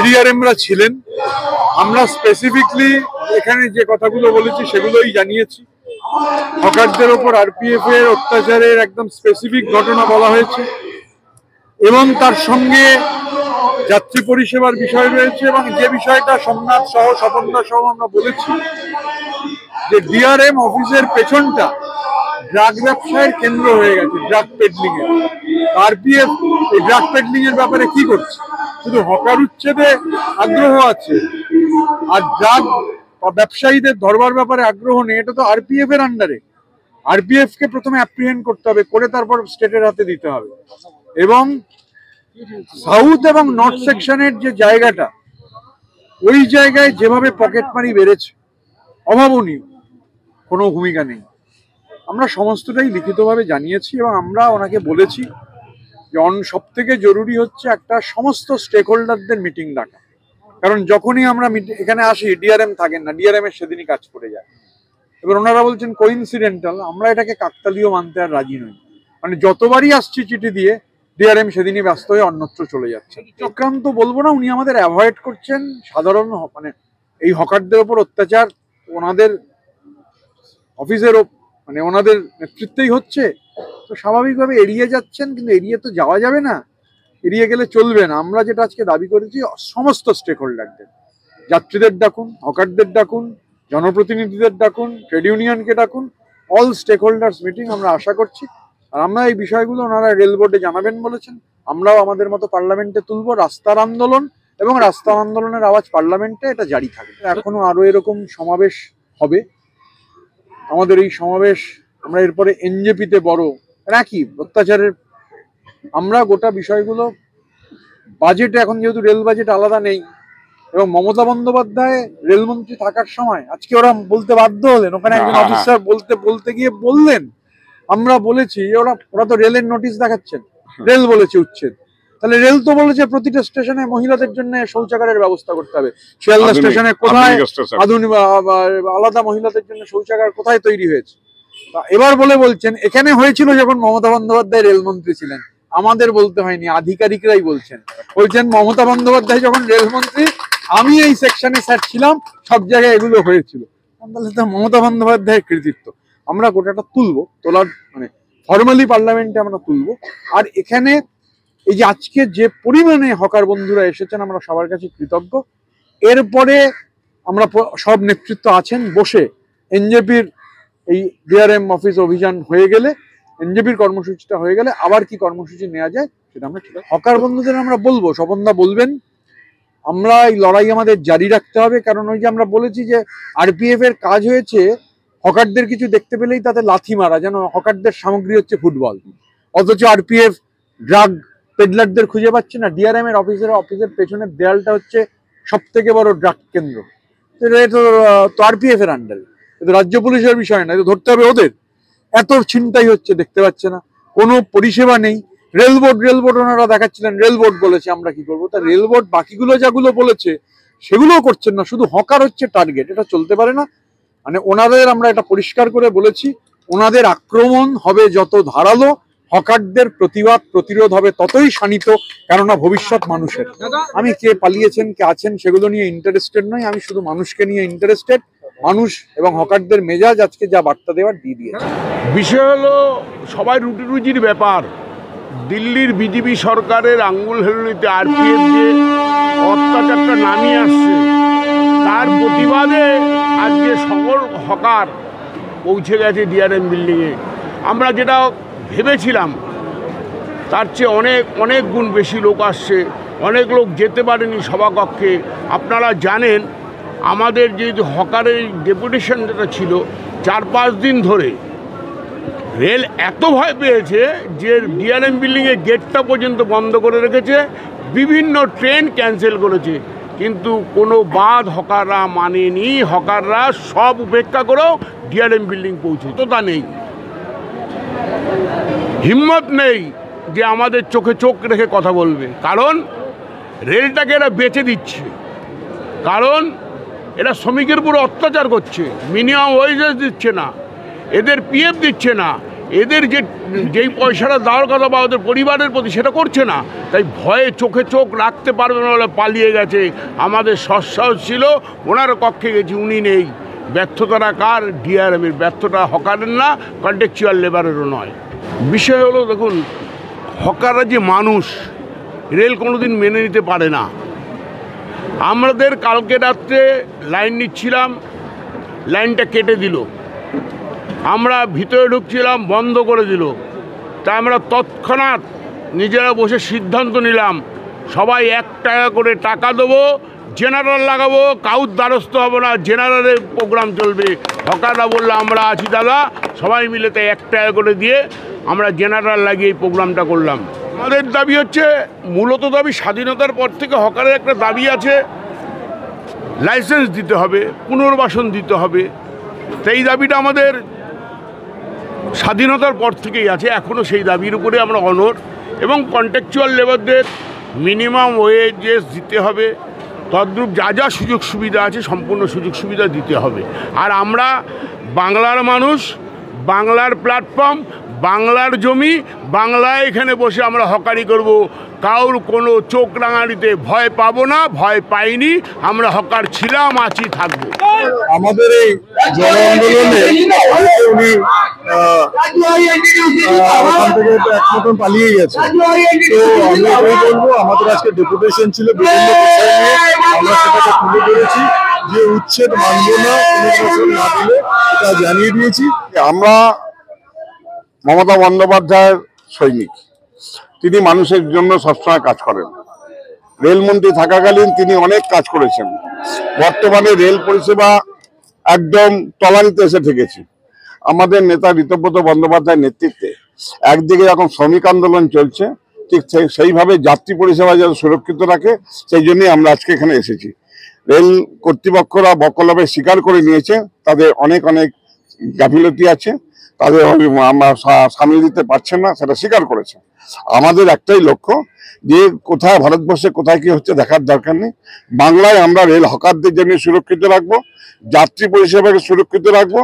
এডিআরএমরা ছিলেন। আমরা স্পেসিফিকলি এখানে যে কথাগুলো বলেছি সেগুলোই জানিয়েছি। হকারদের ওপর আরপিএফ এর অত্যাচারের একদম স্পেসিফিক ঘটনা বলা হয়েছে এবং তার সঙ্গে যাত্রী পরিষেবার বিষয় রয়েছে এবং যে বিষয়টা সোমনাথ সহ স্বপনদা সহ আমরা বলেছি যে ডিআরএম অফিসের পেছনটা ড্রাগ ব্যবসায়ের কেন্দ্র হয়ে গেছে, ড্রাগ পেডলিং এর। আরপিএফ এই ড্রাগ পেডলিং এর ব্যাপারে কি করছে? শুধু হকার উচ্ছেদে আগ্রহ আছে আর ড্রাগ ব্যবসায়ীদের ধরবার ব্যাপারে আগ্রহ নেই। এটা তো আরপিএফ এর আন্ডারে। আরপিএফ কে প্রথমে অ্যাপ্রিহেন্ড করতে হবে, করে তারপর স্টেটের হাতে দিতে হবে। এবং সাউথ এবং নর্থ সেকশনের যে জায়গাটা, ওই জায়গায় যেভাবে পকেটমারি বেড়েছে অভাবনীয়, কোনো ভূমিকা নেই। আমরা সমস্তটাই লিখিতভাবে জানিয়েছি এবং আমরা ওনাকে বলেছি যে সব থেকে জরুরি হচ্ছে একটা সমস্ত স্টেক হোল্ডারদের মিটিং ডাকা। কারণ যখনই আমরা এখানে আসি ডিআরএম থাকেন না, ডিআরএম এর সেদিনই কাজ করে যায়। এবার ওনারা বলছেন কোইন্সিডেন্টাল, আমরা এটাকে কাকতালীয় মানতে আর রাজি নই। মানে যতবারই আসছি চিঠি দিয়ে ডিআরএম সেদিনই ব্যস্ত হয়ে অন্যত্র চলে যাচ্ছে। চক্রান্ত বলবো না, উনি আমাদের অ্যাভয়েড করছেন। সাধারণ মানে এই হকারদের ওপর অত্যাচার ওনাদের অফিসের মানে ওনাদের নেতৃত্বেই হচ্ছে, তো স্বাভাবিকভাবে এড়িয়ে যাচ্ছেন। কিন্তু এড়িয়ে তো যাওয়া যাবে না, এড়িয়ে গেলে চলবে না। আমরা যেটা আজকে দাবি করেছি, সমস্ত স্টেক হোল্ডারদের, যাত্রীদের ডাকুন, হকারদের ডাকুন, জনপ্রতিনিধিদের ডাকুন, ট্রেড ইউনিয়নকে ডাকুন, অল স্টেক হোল্ডার্স মিটিং আমরা আশা করছি। আর আমরা এই বিষয়গুলো ওনারা রেল বোর্ডে জানাবেন বলেছেন। আমরাও আমাদের মতো পার্লামেন্টে তুলব রাস্তার আন্দোলন, এবং রাস্তার আন্দোলনের আওয়াজ পার্লামেন্টে এটা জারি থাকবে। এখনো আরো এরকম সমাবেশ হবে। আমাদের এই সমাবেশ আমরা এরপরে এনজেপিতে বড় একই অত্যাচারের আমরা গোটা বিষয়গুলো বাজেটে, এখন যেহেতু রেল বাজেট আলাদা নেই এবং মমতা বন্দ্যোপাধ্যায় রেলমন্ত্রী থাকার সময় আজকে ওরা বলতে বাধ্য হলেন, ওখানে একজন অফিসার বলতে গিয়ে বললেন, আমরা বলেছি ওরা তো রেলের নোটিশ দেখাচ্ছেন, রেল বলেছে উচ্ছেদ। তাহলে রেল তো বলেছে প্রতিটা স্টেশনে মহিলাদের জন্য শৌচাগারের ব্যবস্থা করতে হবে। শিয়ালদা স্টেশনে কোথায় আধুনিক আলাদা মহিলাদের জন্য শৌচাগার কোথায় তৈরি হয়েছে? এবার বলছেন এখানে হয়েছিল যখন মমতা বন্দ্যোপাধ্যায় রেলমন্ত্রী ছিলেন। আমাদের বলতে হয়নি, আধিকারিকরাই বলছেন মমতা বন্দ্যোপাধ্যায় যখন রেলমন্ত্রী, আমি এই সেকশনে স্যার ছিলাম, সব জায়গায় এগুলো হয়েছিল। মমতা বন্দ্যোপাধ্যায়ের কৃতিত্ব আমরা গোটাটা তোলার মানে ফর্মালি পার্লামেন্টে আমরা তুলবো। আর এখানে এই যে আজকে যে পরিমাণে হকার বন্ধুরা এসেছেন, আমরা সবার কাছে কৃতজ্ঞ। এরপরে আমরা সব নেতৃত্ব আছেন বসে এনজেপির এই ডিআরএম অফিস অভিযান হয়ে গেলে, এনজেপির কর্মসূচিটা হয়ে গেলে আবার কি কর্মসূচি নেওয়া যায় সেটা আমরা ঠিক আছে। হকার বন্ধুদের আমরা বলবো, স্বপনদা বলবেন, আমরা এই লড়াই আমাদের জারি রাখতে হবে। কারণ ওই যে আমরা বলেছি যে আরপিএফ এর কাজ হয়েছে হকারদের কিছু দেখতে পেলেই তাতে লাথি মারা, যেন হকারদের সামগ্রী হচ্ছে ফুটবল। অথচ আরপিএফ ড্রাগ পেডলারদের খুঁজে পাচ্ছে না। ডিআরএম এর অফিসের পেছনের দেয়ালটা হচ্ছে সব থেকে বড় ড্রাগ কেন্দ্র। এটা তো আরপিএফ এর আন্ডারে, এটা রাজ্য পুলিশের বিষয় না, এটা ধরতে হবে ওদের। এত ছিনতাই হচ্ছে, দেখতে পাচ্ছে না, কোনো পরিষেবা নেই। রেলবোর্ড ওনারা দেখাচ্ছিলেন, রেলবোর্ড বলেছে, আমরা কি করবো? তা রেলবোর্ড বাকিগুলো যেগুলো বলেছে সেগুলোও করছেন না, শুধু হকার হচ্ছে টার্গেট। এটা চলতে পারে না। মানে ওনাদের আমরা এটা পরিষ্কার করে বলেছি, ওনাদের আক্রমণ হবে যত ধারালো, হকারদের প্রতিরোধ হবে ততই শানিত। কেননা ভবিষ্যৎ মানুষের। আমি কে পালিয়েছেন কে আছেন সেগুলো নিয়ে ইন্টারেস্টেড নই, আমি শুধু মানুষকে নিয়ে ইন্টারেস্টেড। মানুষ এবং হকারদের মেজাজ আজকে যা বার্তা দেওয়ার দিয়ে দিয়েছে। বিষয় হলো সবাই রুটি রুজির ব্যাপার। দিল্লির বিজেপি সরকারের আঙ্গুল হেলুনিতে আরপিএফ যে অত্যাচারটা নামিয়ে আসছে, তার প্রতিবাদে আজকে সকল হকার পৌঁছে গেছে ডিআরএম বিল্ডিংয়ে। আমরা যেটা ভেবেছিলাম তার চেয়ে অনেক গুণ বেশি লোক আসছে। অনেক লোক যেতে পারেনি সভাকক্ষে। আপনারা জানেন আমাদের যে হকারের ডেপুটেশন যেটা ছিল 4-5 দিন ধরে, রেল এত ভয় পেয়েছে যে ডিআরএম বিল্ডিংয়ের গেটটা পর্যন্ত বন্ধ করে রেখেছে, বিভিন্ন ট্রেন ক্যান্সেল করেছে। কিন্তু কোনো বাদ হকাররা মানেনি। হকাররা সব উপেক্ষা করেও ডিআরএম বিল্ডিং পৌঁছে, তো তা নেই, হিম্মত নেই যে আমাদের চোখে চোখ রেখে কথা বলবে। কারণ রেলটাকে এরা বেচে দিচ্ছে, কারণ এরা শ্রমিকের উপর অত্যাচার করছে, মিনিমাম ওয়েজেস দিচ্ছে না, এদের পিএফ দিচ্ছে না, এদের যেই পয়সাটা দেওয়ার কথা বা ওদের পরিবারের প্রতি সেটা করছে না, তাই ভয়ে চোখে চোখ রাখতে পারবে না বলে পালিয়ে গেছে। আমাদের সৎসাহস ছিল, ওনার কক্ষে গেছি, উনি নেই। ব্যর্থতাটা কার? ডিআরএমের ব্যর্থতা, হকারের না, কন্ট্রাকচুয়াল লেবারেরও নয়। বিষয় হলো, দেখুন, হকাররা যে মানুষ, রেল কোনোদিন মেনে নিতে পারে না। আমাদের কালকে রাত্রে লাইন নিচ্ছিলাম, লাইনটা কেটে দিল, আমরা ভিতরে ঢুকছিলাম, বন্ধ করে দিল। তাই আমরা তৎক্ষণাৎ নিজেরা বসে সিদ্ধান্ত নিলাম, সবাই 1 টাকা করে টাকা দেবো, জেনারেল লাগাবো, কাউর দ্বারস্থ হবো না, জেনারেলের প্রোগ্রাম চলবে। হকাররা বললো আমরা আছি দাদা, সবাই মিলে তাই 1 টাকা করে দিয়ে আমরা জেনারেল লাগিয়ে এই প্রোগ্রামটা করলাম। আমাদের দাবি হচ্ছে, মূলত দাবি স্বাধীনতার পর থেকে হকারের একটা দাবি আছে, লাইসেন্স দিতে হবে, পুনর্বাসন দিতে হবে। সেই দাবিটা আমাদের স্বাধীনতার পর থেকেই আছে, এখনও সেই দাবির উপরে আমরা অনড়। এবং কন্ট্রাকচুয়াল লেবারদের মিনিমাম ওয়েজেস দিতে হবে, তদ্রূপ যা যা সুযোগ সুবিধা আছে সম্পূর্ণ সুযোগ সুবিধা দিতে হবে। আর আমরা বাংলার মানুষ, বাংলার প্ল্যাটফর্ম, বাংলার জমি, বাংলায় এখানে বসে আমরা হকারি করব। কাউর কোনো চোখ রাঙানিতে ভয় পাবো না, ভয় পাইনি। আমরা হকার ছিলাম, আছি, থাকবো। আমাদের এই জন আন্দোলনে উনি ওখান থেকে এক মতন পালিয়ে গেছে। তো আমি এটাই বলবো, আমাদের আজকে ডেপুটেশন ছিল বিভিন্ন বিষয় নিয়ে, আমরা সেটাকে তুলে ধরেছি যে উচ্ছেদ মানব না, পুনর্বাসন না দিলে এটা জানিয়ে দিয়েছি। আমরা মমতা বন্দ্যোপাধ্যায়ের সৈনিক, তিনি মানুষের জন্য সবসময় কাজ করেন। রেলমন্ত্রী থাকাকালীন তিনি অনেক কাজ করেছেন। বর্তমানে রেল পরিষেবা একদম তলানিতে এসে ঠেকেছে। আমাদের নেতা ঋতব্রত বন্দ্যোপাধ্যায়ের নেতৃত্বে একদিকে যখন শ্রমিক আন্দোলন চলছে, ঠিক সেইভাবে যাত্রী পরিষেবা যেন সুরক্ষিত রাখে, সেই জন্যই আমরা আজকে এখানে এসেছি। রেল কর্তৃপক্ষরা বকলমে স্বীকার করে নিয়েছে তাদের অনেক অনেক গাফিলতি আছে, তাদের আমরা সামিল দিতে পারছেন না, সেটা স্বীকার করেছে। আমাদের একটাই লক্ষ্য যে কোথায় ভারতবর্ষে কোথায় কি হচ্ছে দেখার দরকার নেই। বাংলায় আমরা রেল হকারদের জন্য সুরক্ষিত রাখবো, যাত্রী পরিষেবাকে সুরক্ষিত রাখবো।